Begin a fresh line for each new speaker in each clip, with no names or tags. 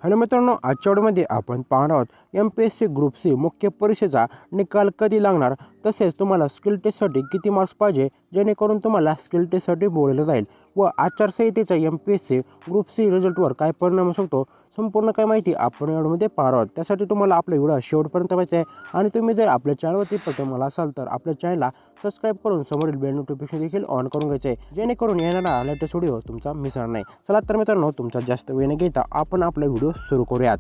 Hello मित्रांनो, आजच्या व्हिडिओमध्ये आपण पाहणार आहोत MPSC ग्रुप सी मुख्य परीक्षेचा निकाल कधी लागणार, तसेच तुम्हाला स्किल टेस्टसाठी किती मार्क्स पाहिजे जेणेकरून तुम्हाला स्किल टेस्टसाठी बोलवलं जाईल व आचारसंहितेचा MPSC ग्रुप सी रिझल्टवर काय परिणाम होऊ शकतो, संपूर्ण काय माहिती आपण या व्हिडिओमध्ये पाहणार आहोत। त्यासाठी तुम्हाला आपला व्हिडिओ शेवटपर्यंत पाहायचा आहे आणि तुम्ही जर आपल्या चॅनलवरती प्रथम मला असाल तर आपल्या चॅनलला सबस्क्राईब करून समोरील बेल नोटिफिकेशन देखील ऑन करून घ्यायचे आहे, जेणेकरून येणारा लेटेस्ट व्हिडिओ तुमचा मिस होणार नाही। चला तर मित्रांनो, तुमचा जास्त वेळ न घेता आपण आपला व्हिडिओ सुरू करूयात।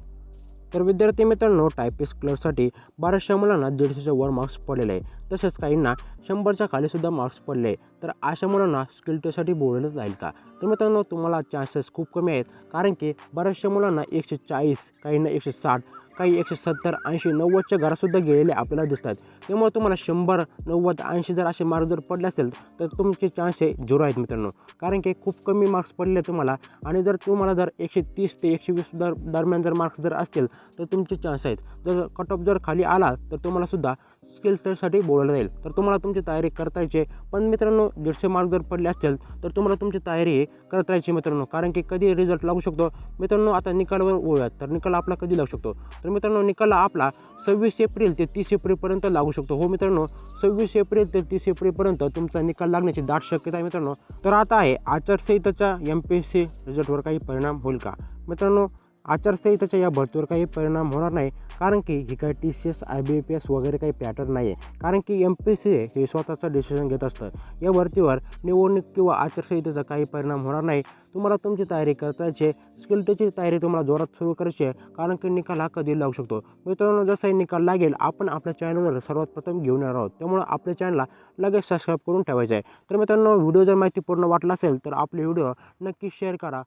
तर विद्यार्थी मित्रांनो, टायपिस्ट क्लर्कसाठी 1200 मुलांना 150च्या वर मार्क्स पडलेले आहे, तसेच काहींना 100च्या खालीसुद्धा मार्क्स पडले। तर अशा मुलांना स्किल टेस्टसाठी बोलवलं जाईल का? तर मित्रांनो, तुम्हाला चान्सेस खूप कमी आहेत, कारण की बऱ्याचशा मुलांना 140, काहींना 160, काही 170, 80, 90च्या घरासुद्धा गेलेले आपल्याला दिसतात। त्यामुळे तुम्हाला 100, 90, 80 जर असे मार्क्स जर पडले असतील तर तुमचे चान्स हे 0 आहेत मित्रांनो, कारण की खूप कमी मार्क्स पडले तुम्हाला। आणि जर तुम्हाला जर 130 ते 120 दरम्यान जर मार्क्स जर असतील तर तुमचे चान्स आहेत। जर कट ऑफ जर खाली आला तर तुम्हाला सुद्धा स्किल टेस्टसाठी बोलवलं जाईल। तर तुम्हाला तुमची तयारी करता यायची, पण मित्रांनो 150 मार्क्स जर पडले असतील तर तुम्हाला तुमची तयारी करत राहायची मित्रांनो, कारण की कधी रिझल्ट लागू शकतो मित्रांनो। आता निकालावर वळूयात, तर निकाल आपला कधी लागू शकतो? तर मित्रांनो, निकाल आपला 26 एप्रिल ते 30 एप्रिलपर्यंत लागू शकतो। हो मित्रांनो, 26 एप्रिल ते 30 एप्रिलपर्यंत तुमचा निकाल लागण्याची दाट शक्यता आहे मित्रांनो। तर आता आहे आचारसंहितेच्या MPSC रिझल्टवर काही परिणाम होईल का? मित्रांनो, आचारसंहितेच्या या भरतीवर काही परिणाम होणार नाही, कारण की ही काही TCS, IBPS वगैरे काही पॅटर्न नाही आहे, कारण की MPSC हे स्वतःचं डिसिजन घेत असतं। या भरतीवर निवडणूक किंवा आचारसंहितेचा काही परिणाम होणार नाही। तुम्हाला तुमची तयारी करतायची, स्किल टेस्टची तयारी तुम्हाला जोरात सुरू करायची आहे, कारण की निकाल हा कधी लागू शकतो मित्रांनो। जसाही निकाल लागेल आपण आपल्या चॅनलवर सर्वात प्रथम घेऊन येणार आहोत, त्यामुळे आपल्या चॅनलला लगेच सबस्क्राईब करून ठेवायचं आहे। तर मित्रांनो, व्हिडिओ जर माहितीपूर्ण वाटला असेल तर आपले व्हिडिओ नक्की शेअर करा